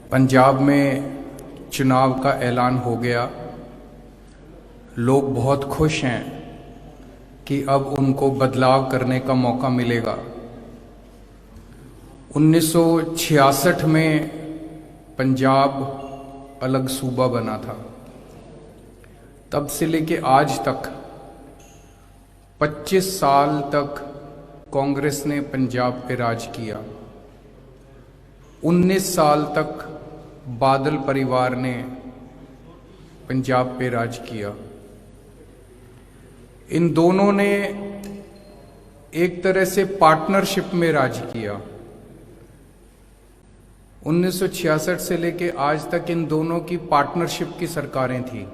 पंजाब में चुनाव का ऐलान हो गया। लोग बहुत खुश हैं कि अब उनको बदलाव करने का मौका मिलेगा। 1966 में पंजाब अलग सूबा बना था। तब से लेके आज तक 25 साल तक कांग्रेस ने पंजाब पे राज किया। 19 साल तक बादल परिवार ने पंजाब पे राज किया। इन दोनों ने एक तरह से पार्टनरशिप में राज किया। 1966 से लेके आज तक इन दोनों की पार्टनरशिप की सरकारें थी।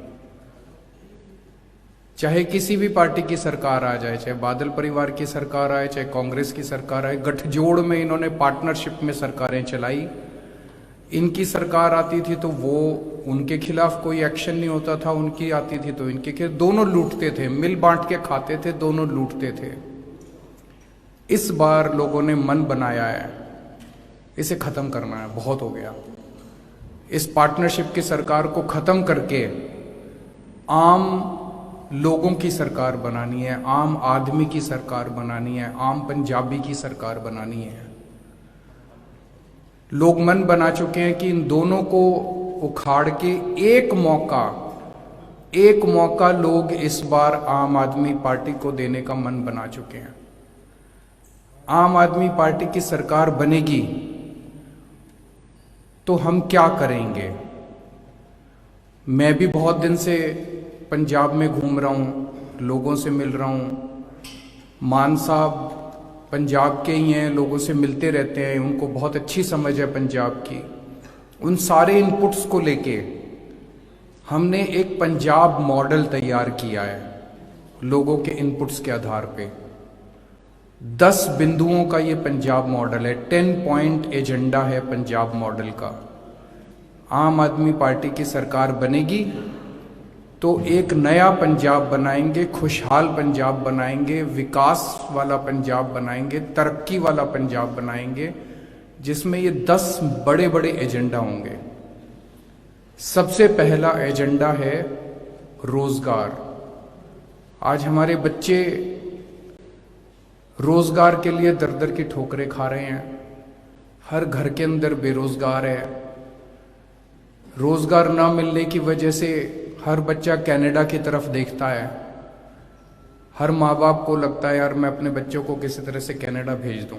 चाहे किसी भी पार्टी की सरकार आ जाए, चाहे बादल परिवार की सरकार आए, चाहे कांग्रेस की सरकार आए, गठजोड़ में इन्होंने पार्टनरशिप में सरकारें चलाई। इनकी सरकार आती थी तो वो उनके खिलाफ कोई एक्शन नहीं होता था, उनकी आती थी तो इनके खिलाफ। दोनों लूटते थे, मिल बांट के खाते थे, दोनों लूटते थे। इस बार लोगों ने मन बनाया है, इसे खत्म करना है, बहुत हो गया। इस पार्टनरशिप की सरकार को खत्म करके आम लोगों की सरकार बनानी है, आम आदमी की सरकार बनानी है, आम पंजाबी की सरकार बनानी है। लोग मन बना चुके हैं कि इन दोनों को उखाड़ के एक मौका लोग इस बार आम आदमी पार्टी को देने का मन बना चुके हैं। आम आदमी पार्टी की सरकार बनेगी तो हम क्या करेंगे? मैं भी बहुत दिन से पंजाब में घूम रहा हूँ, लोगों से मिल रहा हूँ। मान साहब पंजाब के ही हैं, लोगों से मिलते रहते हैं, उनको बहुत अच्छी समझ है पंजाब की। उन सारे इनपुट्स को लेके हमने एक पंजाब मॉडल तैयार किया है। लोगों के इनपुट्स के आधार पे 10 बिंदुओं का ये पंजाब मॉडल है। 10 पॉइंट एजेंडा है पंजाब मॉडल का। आम आदमी पार्टी की सरकार बनेगी तो एक नया पंजाब बनाएंगे, खुशहाल पंजाब बनाएंगे, विकास वाला पंजाब बनाएंगे, तरक्की वाला पंजाब बनाएंगे, जिसमें ये 10 बड़े बड़े एजेंडा होंगे। सबसे पहला एजेंडा है रोजगार। आज हमारे बच्चे रोजगार के लिए दर दर की ठोकरें खा रहे हैं। हर घर के अंदर बेरोजगार है। रोजगार ना मिलने की वजह से हर बच्चा कनाडा की तरफ देखता है। हर माँ बाप को लगता है यार मैं अपने बच्चों को किसी तरह से कनाडा भेज दूं।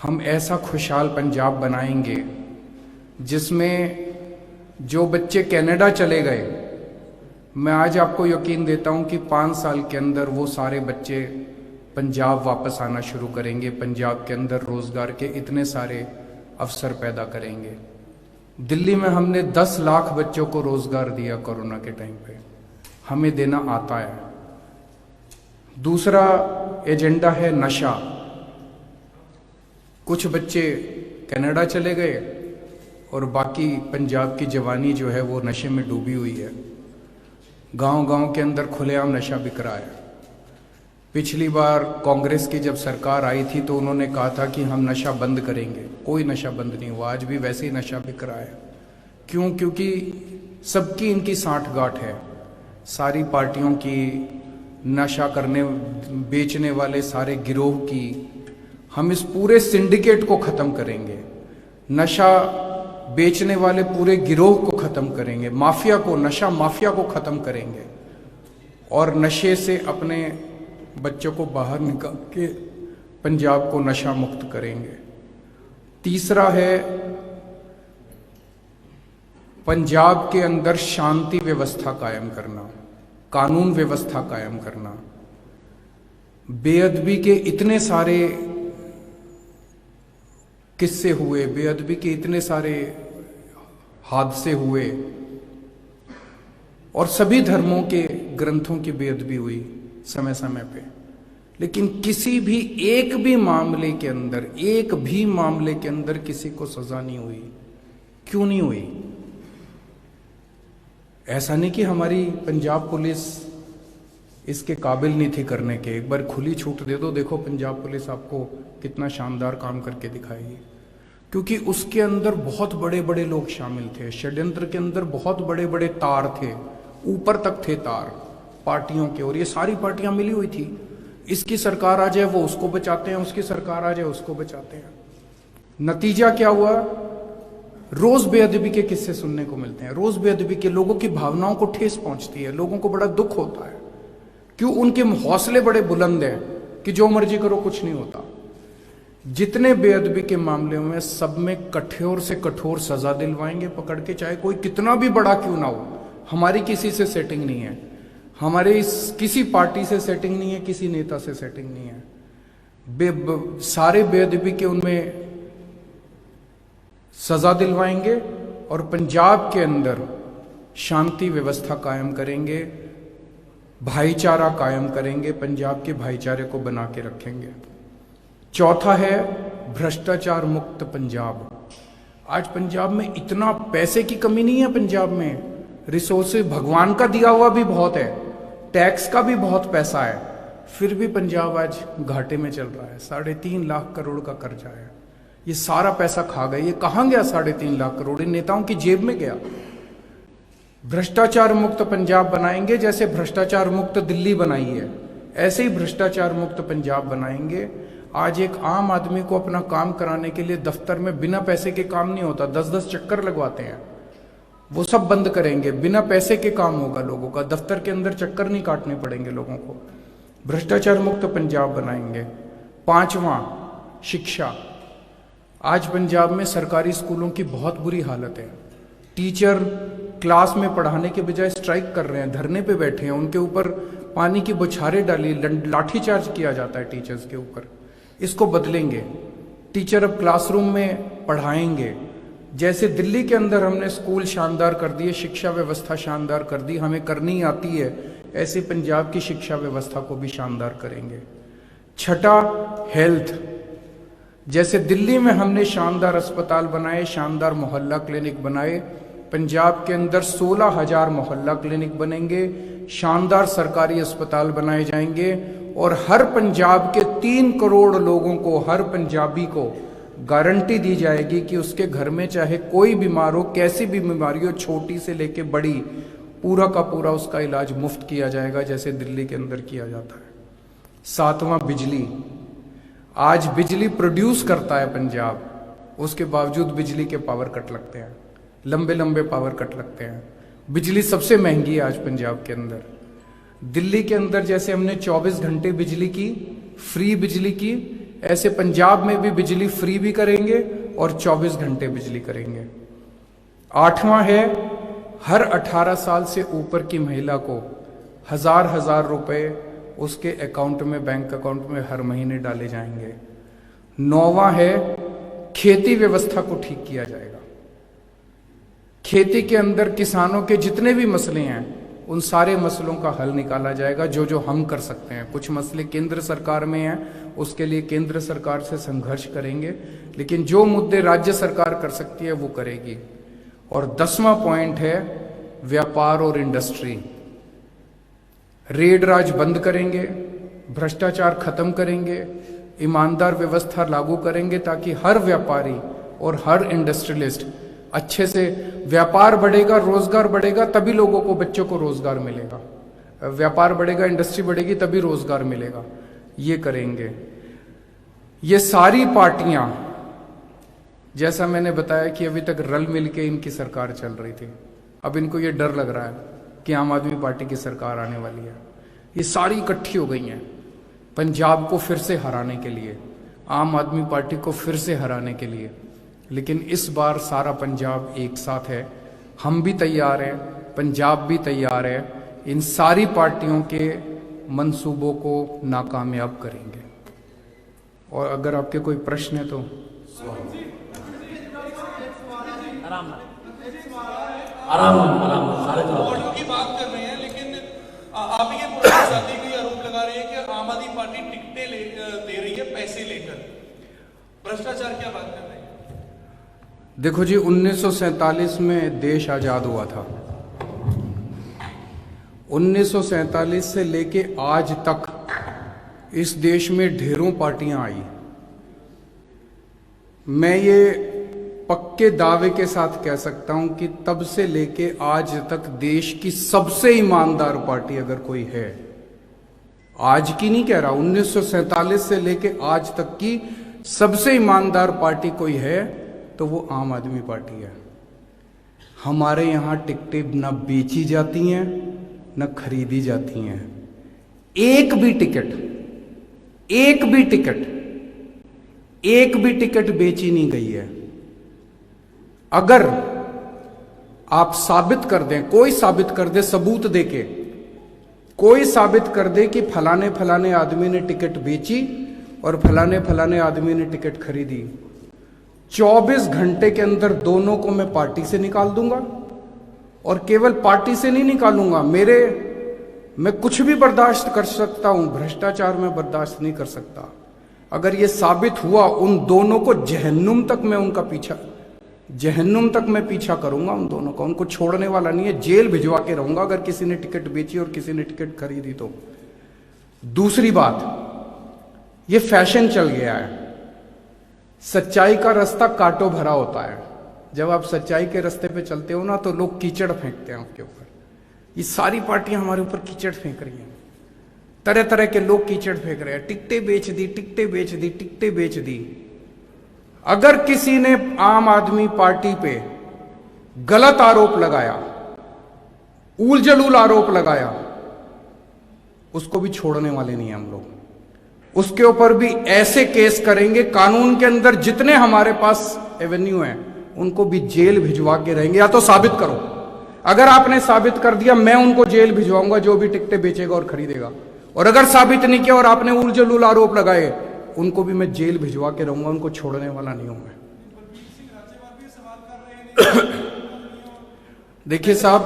हम ऐसा खुशहाल पंजाब बनाएंगे जिसमें जो बच्चे कनाडा चले गए, मैं आज आपको यकीन देता हूं कि 5 साल के अंदर वो सारे बच्चे पंजाब वापस आना शुरू करेंगे। पंजाब के अंदर रोजगार के इतने सारे अवसर पैदा करेंगे। दिल्ली में हमने 10 लाख बच्चों को रोजगार दिया कोरोना के टाइम पे, हमें देना आता है। दूसरा एजेंडा है नशा। कुछ बच्चे कनाडा चले गए और बाकी पंजाब की जवानी जो है वो नशे में डूबी हुई है। गांव-गांव के अंदर खुलेआम नशा बिक रहा है। पिछली बार कांग्रेस की जब सरकार आई थी तो उन्होंने कहा था कि हम नशा बंद करेंगे। कोई नशा बंद नहीं हुआ, आज भी वैसे ही नशा बिक रहा है। क्यों? क्योंकि सबकी इनकी सांठगांठ है। सारी पार्टियों की, नशा करने बेचने वाले सारे गिरोह की। हम इस पूरे सिंडिकेट को खत्म करेंगे। नशा बेचने वाले पूरे गिरोह को खत्म करेंगे। माफिया को, नशा माफिया को खत्म करेंगे और नशे से अपने बच्चों को बाहर निकाल के पंजाब को नशा मुक्त करेंगे। तीसरा है पंजाब के अंदर शांति व्यवस्था कायम करना, कानून व्यवस्था कायम करना। बेअदबी के इतने सारे किस्से हुए, बेअदबी के इतने सारे हादसे हुए और सभी धर्मों के ग्रंथों की बेअदबी हुई समय समय पे, लेकिन किसी भी एक भी मामले के अंदर किसी को सजा नहीं हुई। क्यों नहीं हुई? ऐसा नहीं कि हमारी पंजाब पुलिस इसके काबिल नहीं थी करने के। एक बार खुली छूट दे दो, देखो पंजाब पुलिस आपको कितना शानदार काम करके दिखाएगी। क्योंकि उसके अंदर बहुत बड़े बड़े लोग शामिल थे। षड्यंत्र के अंदर बहुत बड़े बड़े तार थे, ऊपर तक थे तार पार्टियों के, और ये सारी पार्टियां मिली हुई थी। इसकी सरकार आ जाए वो उसको बचाते हैं, उसकी सरकार आ जाए उसको बचाते हैं। नतीजा क्या हुआ? रोज बेअदबी के किस्से सुनने को मिलते हैं। रोज बेअदबी के, लोगों की भावनाओं को ठेस पहुंचती है, लोगों को बड़ा दुख होता है। क्यों? उनके हौसले बड़े बुलंद हैं कि जो मर्जी करो कुछ नहीं होता। जितने बेअदबी के मामले में, सब में कठोर से कठोर सजा दिलवाएंगे पकड़ के, चाहे कोई कितना भी बड़ा क्यों ना हो। हमारी किसी से सेटिंग नहीं है, हमारे किसी पार्टी से सेटिंग नहीं है, किसी नेता से सेटिंग नहीं है। सारे बेअदबी के उनमें सजा दिलवाएंगे और पंजाब के अंदर शांति व्यवस्था कायम करेंगे, भाईचारा कायम करेंगे, पंजाब के भाईचारे को बना के रखेंगे। चौथा है भ्रष्टाचार मुक्त पंजाब। आज पंजाब में इतना पैसे की कमी नहीं है। पंजाब में रिसोर्सेज भगवान का दिया हुआ भी बहुत है, टैक्स का भी बहुत पैसा है, फिर भी पंजाब आज घाटे में चल रहा है। 3.5 लाख करोड़ का कर्जा है। ये सारा पैसा खा गए। ये कहां गया 3.5 लाख करोड़? इन नेताओं की जेब में गया। भ्रष्टाचार मुक्त पंजाब बनाएंगे, जैसे भ्रष्टाचार मुक्त दिल्ली बनाई है, ऐसे ही भ्रष्टाचार मुक्त पंजाब बनाएंगे। आज एक आम आदमी को अपना काम कराने के लिए दफ्तर में बिना पैसे के काम नहीं होता, 10-10 चक्कर लगवाते हैं। वो सब बंद करेंगे, बिना पैसे के काम होगा लोगों का, दफ्तर के अंदर चक्कर नहीं काटने पड़ेंगे लोगों को। भ्रष्टाचार मुक्त पंजाब बनाएंगे। पांचवा, शिक्षा। आज पंजाब में सरकारी स्कूलों की बहुत बुरी हालत है। टीचर क्लास में पढ़ाने के बजाय स्ट्राइक कर रहे हैं, धरने पे बैठे हैं, उनके ऊपर पानी की बौछारें डाली, लाठीचार्ज किया जाता है टीचर्स के ऊपर। इसको बदलेंगे। टीचर अब क्लासरूम में पढ़ाएंगे। जैसे दिल्ली के अंदर हमने स्कूल शानदार कर दिए, शिक्षा व्यवस्था शानदार कर दी, हमें करनी आती है, ऐसे पंजाब की शिक्षा व्यवस्था को भी शानदार करेंगे। छठा, हेल्थ। जैसे दिल्ली में हमने शानदार अस्पताल बनाए, शानदार मोहल्ला क्लिनिक बनाए, पंजाब के अंदर 16,000 मोहल्ला क्लिनिक बनेंगे, शानदार सरकारी अस्पताल बनाए जाएंगे, और हर पंजाब के 3 करोड़ लोगों को, हर पंजाबी को गारंटी दी जाएगी कि उसके घर में चाहे कोई बीमार हो, कैसी भी बीमारी हो, छोटी से लेके बड़ी, पूरा का पूरा उसका इलाज मुफ्त किया जाएगा, जैसे दिल्ली के अंदर किया जाता है। सातवां, बिजली। आज बिजली प्रोड्यूस करता है पंजाब, उसके बावजूद बिजली के पावर कट लगते हैं, लंबे लंबे पावर कट लगते हैं। बिजली सबसे महंगी है आज पंजाब के अंदर। दिल्ली के अंदर जैसे हमने 24 घंटे बिजली की, फ्री बिजली की, ऐसे पंजाब में भी बिजली फ्री भी करेंगे और 24 घंटे बिजली करेंगे। आठवां है, हर 18 साल से ऊपर की महिला को 1000 रुपए उसके अकाउंट में, बैंक अकाउंट में हर महीने डाले जाएंगे। 9वां है, खेती व्यवस्था को ठीक किया जाएगा। खेती के अंदर किसानों के जितने भी मसले हैं, उन सारे मसलों का हल निकाला जाएगा, जो जो हम कर सकते हैं। कुछ मसले केंद्र सरकार में हैं, उसके लिए केंद्र सरकार से संघर्ष करेंगे, लेकिन जो मुद्दे राज्य सरकार कर सकती है वो करेगी। और 10वां पॉइंट है, व्यापार और इंडस्ट्री। रेड राज बंद करेंगे, भ्रष्टाचार खत्म करेंगे, ईमानदार व्यवस्था लागू करेंगे, ताकि हर व्यापारी और हर इंडस्ट्रियलिस्ट अच्छे से, व्यापार बढ़ेगा, रोजगार बढ़ेगा, तभी लोगों को, बच्चों को रोजगार मिलेगा। व्यापार बढ़ेगा, इंडस्ट्री बढ़ेगी, तभी रोजगार मिलेगा। ये करेंगे। ये सारी पार्टियां, जैसा मैंने बताया कि अभी तक रल मिल के इनकी सरकार चल रही थी, अब इनको ये डर लग रहा है कि आम आदमी पार्टी की सरकार आने वाली है। ये सारी इकट्ठी हो गई हैं पंजाब को फिर से हराने के लिए, आम आदमी पार्टी को फिर से हराने के लिए। लेकिन इस बार सारा पंजाब एक साथ है, हम भी तैयार हैं, पंजाब भी तैयार है, इन सारी पार्टियों के मंसूबों को नाकामयाब करेंगे। और अगर आपके कोई प्रश्न है तो आराम सारे ऑडियो की बात कर रहे हैं, लेकिन आप ये बोलने आरोप लगा रहे हैं कि आम आदमी पार्टी टिकटें दे रही है पैसे लेकर, भ्रष्टाचार क्या बात कर रहे हैं? देखो जी, 1947 में देश आजाद हुआ था। 1947 से लेके आज तक इस देश में ढेरों पार्टियां आई। मैं ये पक्के दावे के साथ कह सकता हूं कि तब से लेके आज तक देश की सबसे ईमानदार पार्टी अगर कोई है, आज की नहीं कह रहा, 1947 से लेके आज तक की सबसे ईमानदार पार्टी कोई है तो वो आम आदमी पार्टी है। हमारे यहां टिकटें न बेची जाती हैं न खरीदी जाती हैं। एक भी टिकट बेची नहीं गई है। अगर आप साबित कर दें, कोई साबित कर दे, सबूत देके कोई साबित कर दे कि फलाने फलाने आदमी ने टिकट बेची और फलाने फलाने आदमी ने टिकट खरीदी, 24 घंटे के अंदर दोनों को मैं पार्टी से निकाल दूंगा। और केवल पार्टी से नहीं निकालूंगा, मैं कुछ भी बर्दाश्त कर सकता हूं, भ्रष्टाचार में बर्दाश्त नहीं कर सकता। अगर यह साबित हुआ, उन दोनों को जहन्नुम तक मैं पीछा करूंगा उन दोनों का, उनको छोड़ने वाला नहीं है, जेल भिजवा के रहूंगा अगर किसी ने टिकट बेची और किसी ने टिकट खरीदी तो। दूसरी बात, यह फैशन चल गया है, सच्चाई का रास्ता कांटों भरा होता है। जब आप सच्चाई के रास्ते पे चलते हो ना तो लोग कीचड़ फेंकते हैं आपके ऊपर। ये सारी पार्टियां हमारे ऊपर कीचड़ फेंक रही हैं, तरह तरह के लोग कीचड़ फेंक रहे हैं, टिकटें बेच दी। अगर किसी ने आम आदमी पार्टी पे गलत आरोप लगाया, ऊल जलूल आरोप लगाया, उसको भी छोड़ने वाले नहीं हैं हम लोग। उसके ऊपर भी ऐसे केस करेंगे, कानून के अंदर जितने हमारे पास एवेन्यू हैं उनको भी जेल भिजवा के रहेंगे। या तो साबित करो, अगर आपने साबित कर दिया मैं उनको जेल भिजवाऊंगा जो भी टिकटें बेचेगा और खरीदेगा, और अगर साबित नहीं किया और आपने ऊल जलूल आरोप लगाए उनको भी मैं जेल भिजवा के रहूंगा, उनको छोड़ने वाला नहीं हूं मैं। देखिए साहब,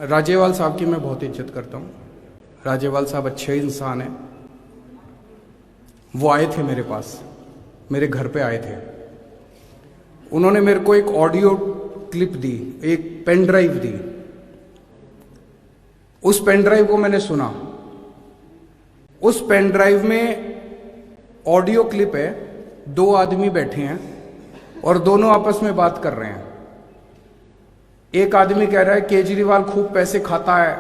राजेवाल साहब की मैं बहुत इज्जत करता हूं। राजेवाल साहब अच्छे इंसान हैं। वो आए थे मेरे पास, मेरे घर पे आए थे। उन्होंने मेरे को एक ऑडियो क्लिप दी, एक पेन ड्राइव दी। उस पेन ड्राइव को मैंने सुना। उस पेन ड्राइव में ऑडियो क्लिप है, 2 आदमी बैठे हैं और दोनों आपस में बात कर रहे हैं। एक आदमी कह रहा है केजरीवाल खूब पैसे खाता है,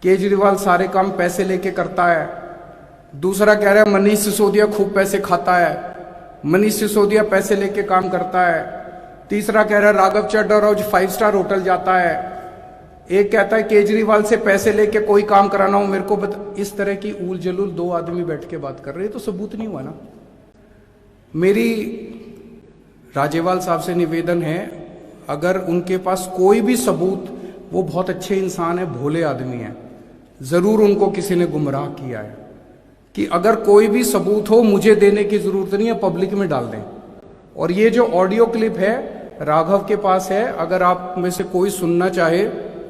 केजरीवाल सारे काम पैसे लेके करता है। दूसरा कह रहा है मनीष सिसोदिया खूब पैसे खाता है, मनीष सिसोदिया पैसे लेके काम करता है। तीसरा कह रहा है राघव चड्ढा रोज 5 स्टार होटल जाता है। एक कहता है केजरीवाल से पैसे लेके कोई काम कराना हो मेरे को इस तरह की ऊल जलूल 2 आदमी बैठ के बात कर रहे हैं, तो सबूत नहीं हुआ ना। मेरी राजेवाल साहब से निवेदन है, अगर उनके पास कोई भी सबूत, वो बहुत अच्छे इंसान है, भोले आदमी है, जरूर उनको किसी ने गुमराह किया है, कि अगर कोई भी सबूत हो मुझे देने की जरूरत नहीं है, पब्लिक में डाल दें। और ये जो ऑडियो क्लिप है राघव के पास है, अगर आप में से कोई सुनना चाहे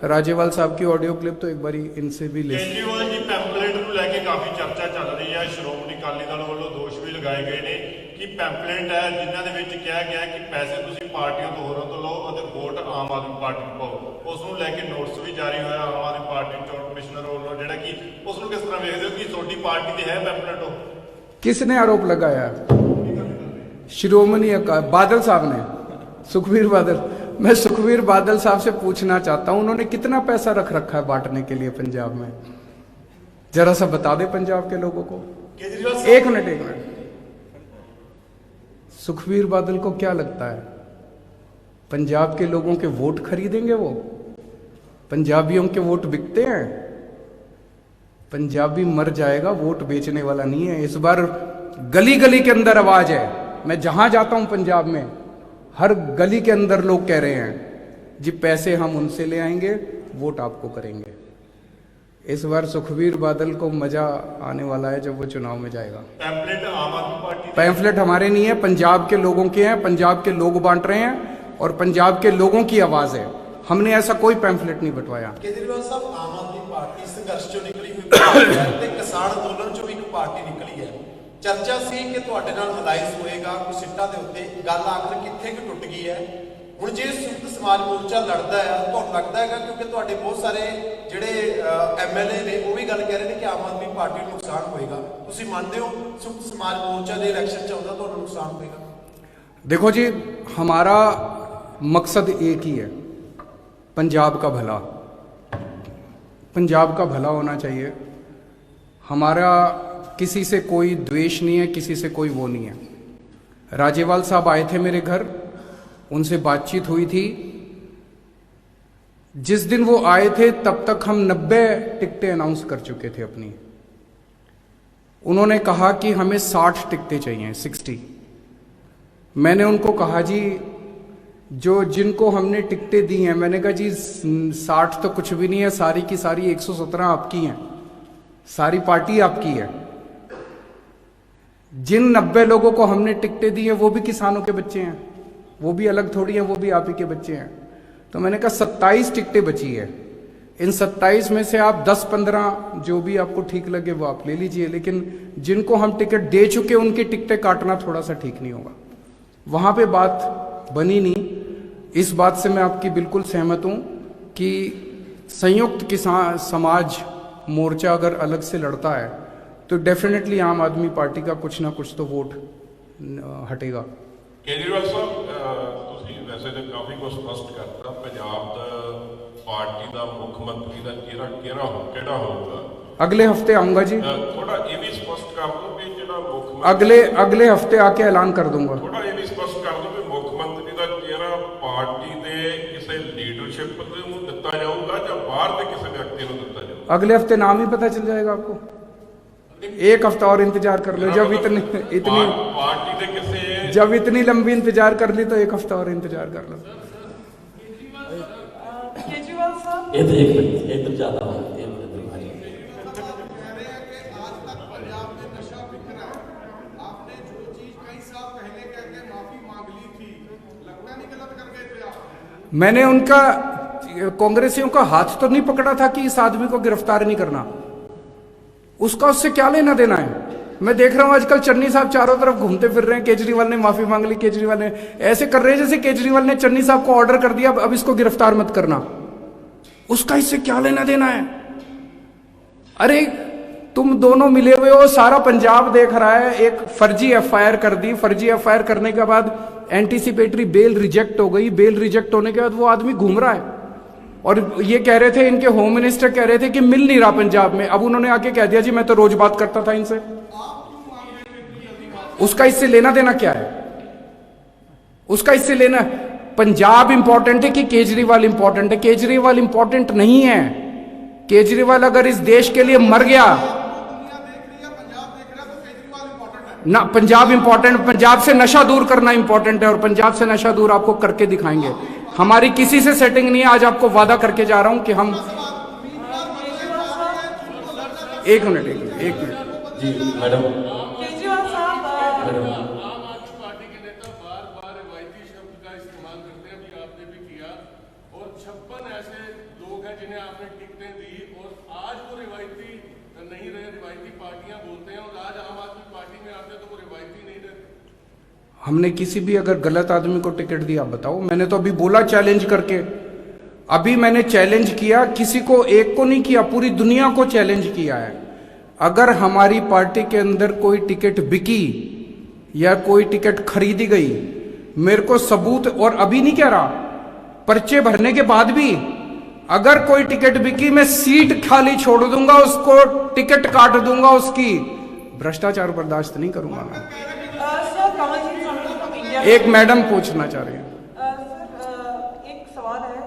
राजेवाल साहब की ऑडियो क्लिप तो एक बारी इनसे भी ले। केजरीवाल जी पैंपलेट ਨੂੰ ਲੈ ਕੇ ਕਾਫੀ ਚਰਚਾ ਚੱਲ ਰਹੀ ਹੈ। ਸ਼੍ਰੋਮਣੀ ਅਕਾਲੀ ਦਲ ਵੱਲੋਂ ਦੋਸ਼ ਵੀ ਲਗਾਏ ਗਏ ਨੇ ਕਿ ਪੈਂਪਲੇਟ ਹੈ ਜਿਨ੍ਹਾਂ ਦੇ ਵਿੱਚ ਕਿਹਾ ਗਿਆ ਕਿ ਪੈਸੇ ਤੁਸੀਂ ਪਾਰਟੀਆਂ ਤੋਂ ਹੋਰਾਂ ਤੋਂ ਲਓ ਅਤੇ ਵੋਟ ਆਮ ਆਦਮੀ ਪਾਰਟੀ ਨੂੰ ਪਾਓ। ਉਸ ਨੂੰ ਲੈ ਕੇ ਨੋਟਿਸ ਵੀ ਜਾਰੀ ਹੋਇਆ ਆਮ ਆਦਮੀ ਪਾਰਟੀ ਚੋਣ ਕਮਿਸ਼ਨਰ ਵੱਲੋਂ, ਜਿਹੜਾ ਕਿ ਉਸ ਨੂੰ ਕਿਸ ਤਰ੍ਹਾਂ ਵੇਖਦੇ ਹੋ ਕਿ ਤੁਹਾਡੀ ਪਾਰਟੀ ਦੀ ਹੈ ਪੈਂਪਲੇਟ? ਉਹ किसने आरोप लगाया? श्रोमणी अकाली बादल साहब ने, सुखबीर बादल। मैं सुखबीर बादल साहब से पूछना चाहता हूं, उन्होंने कितना पैसा रख रखा है बांटने के लिए पंजाब में? जरा सा बता दे पंजाब के लोगों को। एक मिनट, सुखबीर बादल को क्या लगता है पंजाब के लोगों के वोट खरीदेंगे? वो पंजाबियों के वोट बिकते हैं? पंजाबी मर जाएगा, वोट बेचने वाला नहीं है। इस बार गली गली के अंदर आवाज है, मैं जहां जाता हूं पंजाब में हर गली के अंदर लोग कह रहे हैं जी पैसे हम उनसे ले आएंगे, वोट आपको करेंगे। इस बार सुखबीर बादल को मजा आने वाला है जब वो चुनाव में जाएगा। पैम्फलेट आम आदमी पार्टी, पैम्फलेट हमारे नहीं है, पंजाब के लोगों के हैं, पंजाब के लोग बांट रहे हैं और पंजाब के लोगों की आवाज है। हमने ऐसा कोई पैम्फलेट नहीं बंटवाया। केजरीवाल साहब, आम आदमी पार्टी संघर्ष चों निकली हुई पार्टी है ते किसान अंदोलन चों भी एक पार्टी निकली है। चर्चा सी कि तुहाडे नाल अलायंस होएगा कोई सीटां दे उत्ते, गल आखिर कित्थे कि टुट गई है? हुण जे संयुक्त समाज मोर्चा लड़दा है, तुहानूं लगदा है क्योंकि तुहाडे बहुत सारे जिहड़े MLA ने वो भी गल कह रहे हैं कि आम आदमी पार्टी नूं नुकसान होएगा, तुसीं मंनदे हो संयुक्त समाज मोर्चा दे इलैक्शन च आउंदा तुहानूं नुकसान होएगा? देखो जी, हमारा मकसद एक ही है, पंजाब का भला। पंजाब का भला होना चाहिए। हमारा किसी से कोई द्वेष नहीं है, किसी से कोई वो नहीं है। राजेवाल साहब आए थे मेरे घर, उनसे बातचीत हुई थी। जिस दिन वो आए थे तब तक हम 90 टिकटें अनाउंस कर चुके थे अपनी। उन्होंने कहा कि हमें 60 टिकटें चाहिए, 60। मैंने उनको कहा जी, जो जिनको हमने टिकटें दी हैं, मैंने कहा जी 60 तो कुछ भी नहीं है, सारी की सारी 117 आपकी हैं, सारी पार्टी आपकी है। जिन 90 लोगों को हमने टिकटें दी हैं वो भी किसानों के बच्चे हैं, वो भी अलग थोड़ी हैं, वो भी आप ही के बच्चे हैं। तो मैंने कहा 27 टिकटें बची है, इन 27 में से आप 10-15 जो भी आपको ठीक लगे वो आप ले लीजिए, लेकिन जिनको हम टिकट दे चुके उनकी टिकटें काटना थोड़ा सा ठीक नहीं होगा। वहां पे बात बनी नहीं। इस बात से मैं आपकी बिल्कुल सहमत हूं कि संयुक्त किसान समाज मोर्चा अगर अलग से लड़ता है तो डेफिनेटली आम आदमी पार्टी का कुछ ना कुछ तो वोट हटेगा। केजरीवाल साहब, ਤੁਸੀਂ ਵੈਸੇ ਤਾਂ ਕਾਫੀ ਕੁਝ ਸਪਸ਼ਟ ਕਰਤਾ। ਪੰਜਾਬ ਦਾ ਪਾਰਟੀ ਦਾ ਮੁੱਖ ਮੰਤਰੀ ਦਾ ਚਿਹਰਾ ਕਿਹੜਾ ਹੋਊਗਾ? अगले हफ्ते आऊंगा जी। ਥੋੜਾ ਇਹ ਵੀ ਸਪਸ਼ਟ ਕਰ ਦਿਓ ਵੀ ਜਿਹੜਾ ਮੁੱਖ अगले हफ्ते आके ऐलान कर दूंगा। ਥੋੜਾ ਇਹ ਵੀ ਸਪਸ਼ਟ ਕਰ ਦਿਓ ਵੀ ਮੁੱਖ ਮੰਤਰੀ ਦਾ ਚਿਹਰਾ ਪਾर्टी ਦੇ ਕਿਸੇ ਲੀਡਰਸ਼ਿਪ ਨੂੰ ਦਿੱਤਾ ਜਾਊਗਾ ਜਾਂ ਬਾਹਰ ਦੇ ਕਿਸੇ ਵਿਅਕਤੀ ਨੂੰ ਦਿੱਤਾ ਜਾਊਗਾ? अगले हफ्ते नाम ही पता चल जाएगा आपको। एक हफ्ता और इंतजार कर लो। जब इतनी पार्टी के किसी जब इतनी लंबी इंतजार कर ली तो एक हफ्ता और इंतजार कर लो। केजरीवाल साहब, एक तो ज्यादा हो मैंने उनका कांग्रेसियों का हाथ तो नहीं पकड़ा था कि इस आदमी को गिरफ्तार नहीं करना। उसका उससे क्या लेना देना है? मैं देख रहा हूं आजकल चन्नी साहब चारों तरफ घूमते फिर रहे हैं, केजरीवाल ने माफी मांग ली, केजरीवाल ने ऐसे कर रहे हैं जैसे केजरीवाल ने चन्नी साहब को ऑर्डर कर दिया अब इसको गिरफ्तार मत करना। उसका इससे क्या लेना देना है? अरे तुम दोनों मिले हुए हो, सारा पंजाब देख रहा है। एक फर्जी एफआईआर कर दी, फर्जी एफआईआर करने के बाद एंटीसिपेटरी बेल रिजेक्ट हो गई। बेल रिजेक्ट होने के बाद वो आदमी घूम रहा है और ये कह रहे थे, इनके होम मिनिस्टर कह रहे थे कि मिल नहीं रहा पंजाब में। अब उन्होंने आके कह दिया जी मैं तो रोज बात करता था इनसे। उसका इससे लेना देना क्या है? उसका इससे लेना, पंजाब इंपॉर्टेंट है कि केजरीवाल इंपॉर्टेंट है? केजरीवाल इंपॉर्टेंट नहीं है। केजरीवाल अगर इस देश के लिए मर गया ना, पंजाब इंपॉर्टेंट, पंजाब से नशा दूर करना इंपॉर्टेंट है और पंजाब से नशा दूर आपको करके दिखाएंगे। हमारी किसी से सेटिंग नहीं है। आज आपको वादा करके जा रहा हूं कि हम एक मिनट जी मैडम। केजरीवाल साहब, आम आदमी पार्टी के नेता बार बार रिवायती शब्द का इस्तेमाल करते हैं, अभी आपने भी किया, और 56 ऐसे लोग हैं जिन्हें आपने टिकटें दी और आज वो रिवायती नहीं रहे, रिवायती पार्टियां बोलते हैं, और आज आम आदमी पार्टी में आते तो वो रिवायती नहीं रहते। हमने किसी भी अगर गलत आदमी को टिकट दिया बताओ? मैंने तो अभी बोला चैलेंज करके, अभी मैंने चैलेंज किया, किसी को एक को नहीं किया, पूरी दुनिया को चैलेंज किया है। अगर हमारी पार्टी के अंदर कोई टिकट बिकी या कोई टिकट खरीदी गई, मेरे को सबूत, और अभी नहीं कह रहा, पर्चे भरने के बाद भी अगर कोई टिकट बिकी मैं सीट खाली छोड़ दूंगा, उसको टिकट काट दूंगा उसकी। भ्रष्टाचार बर्दाश्त नहीं करूंगा मैं। Sir, Kamaljit Sandhu from India। एक मैडम पूछना चाह रही है। सर, एक सवाल है।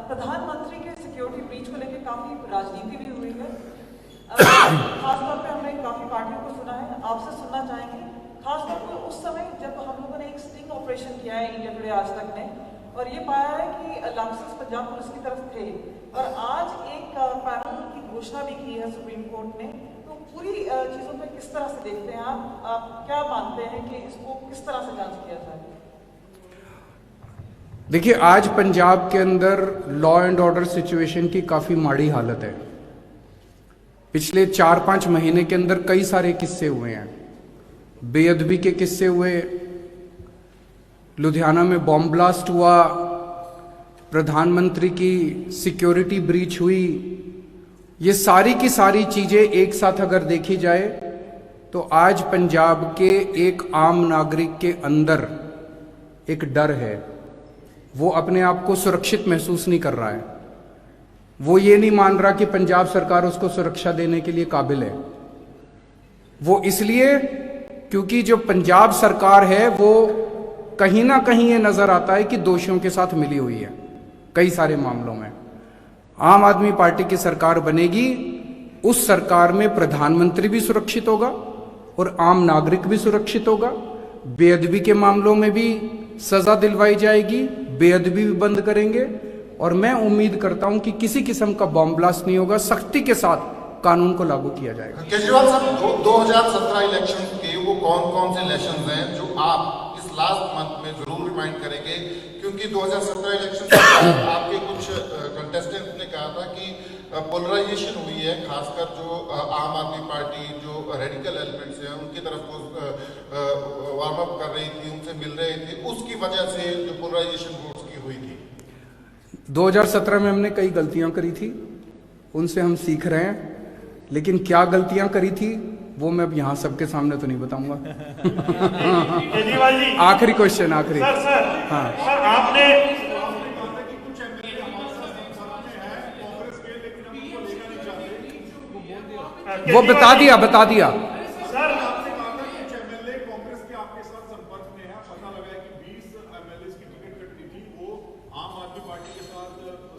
प्रधानमंत्री के सिक्योरिटी ब्रीच को लेकर काफी राजनीति भी हुई है। खासतौर पे हमने काफी पार्टियों को सुना है, आपसे सुनना चाहेंगे खासतौर पे उस समय जब हम लोगों ने एक स्टिंग ऑपरेशन किया है इंडिया टुडे आज तक ने, और ये पाया है कि लाइसेंस पंजाब पुलिस की तरफ थे, और आज एक पैनल की घोषणा भी की है सुप्रीम कोर्ट ने। तो पूरी चीजों पे किस तरह से देखते हैं आप क्या मानते हैं कि इसको किस तरह से जांच किया जाए? देखिए, आज पंजाब के अंदर लॉ एंड ऑर्डर सिचुएशन की काफी माड़ी हालत है। पिछले 4-5 महीने के अंदर कई सारे किस्से हुए हैं। बेअदबी के किस्से हुए, लुधियाना में बॉम्ब ब्लास्ट हुआ, प्रधानमंत्री की सिक्योरिटी ब्रीच हुई। ये सारी की सारी चीजें एक साथ अगर देखी जाए तो आज पंजाब के एक आम नागरिक के अंदर एक डर है, वो अपने आप को सुरक्षित महसूस नहीं कर रहा है, वो ये नहीं मान रहा कि पंजाब सरकार उसको सुरक्षा देने के लिए काबिल है। वो इसलिए क्योंकि जो पंजाब सरकार है वो कहीं ना कहीं ये नजर आता है कि दोषियों के साथ मिली हुई है कई सारे मामलों में। आम आदमी पार्टी की सरकार बनेगी, उस सरकार में प्रधानमंत्री भी सुरक्षित होगा और आम नागरिक भी सुरक्षित होगा। बेअदबी के मामलों में भी सजा दिलवाई जाएगी, बेअदबी भी बंद करेंगे और मैं उम्मीद करता हूं कि किसी किस्म का बॉम्ब ब्लास्ट नहीं होगा, सख्ती के साथ कानून को लागू किया जाएगा। केजरीवाल साहब, 2017 इलेक्शन के वो कौन कौन से इलेक्शन हैं जो आप इस लास्ट मंथ में जरूर रिमाइंड करेंगे? क्योंकि 2017 इलेक्शन आपके कुछ कंटेस्टेंट्स ने कहा था कि पोलराइजेशन हुई है, खासकर जो आम आदमी पार्टी जो रेडिकल एलिमेंट्स हैं उनकी तरफ को वार्म अप कर रही थी, उनसे मिल रहे थे, उसकी वजह से जो पोलराइजेशन वोट्स की हुई थी। 2017 में हमने कई गलतियां करी थी, उनसे हम सीख रहे हैं, लेकिन क्या गलतियां करी थी वो मैं अब यहाँ सबके सामने तो नहीं बताऊंगा। केजरीवाल जी, आखिरी क्वेश्चन, आखिरी। सर हाँ, सर आपने वो बता दिया सर आपने कहा था कुछ एमएलए कांग्रेस के आपके साथ संपर्क में है, पता लगा है कि 20 एमएलए की टिकट कटनी थी, वो आम आदमी पार्टी के साथ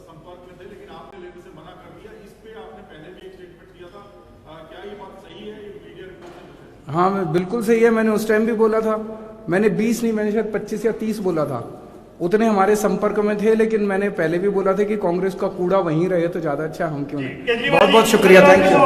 संपर्क में थे, लेकिन आपने लेने से मना कर दिया। इस पे आपने पहले भी एक स्टेटमेंट दिया था, क्या ये बात सही है? ये मीडिया रिपोर्ट है। हाँ, बिल्कुल सही है। मैंने उस टाइम भी बोला था, मैंने 20 नहीं, मैंने शायद 25 या 30 बोला था। उतने हमारे संपर्क में थे, लेकिन मैंने पहले भी बोला था कि कांग्रेस का कूड़ा वहीं रहे तो ज्यादा अच्छा, हम क्यों नहीं। बहुत बहुत शुक्रिया, थैंक यू।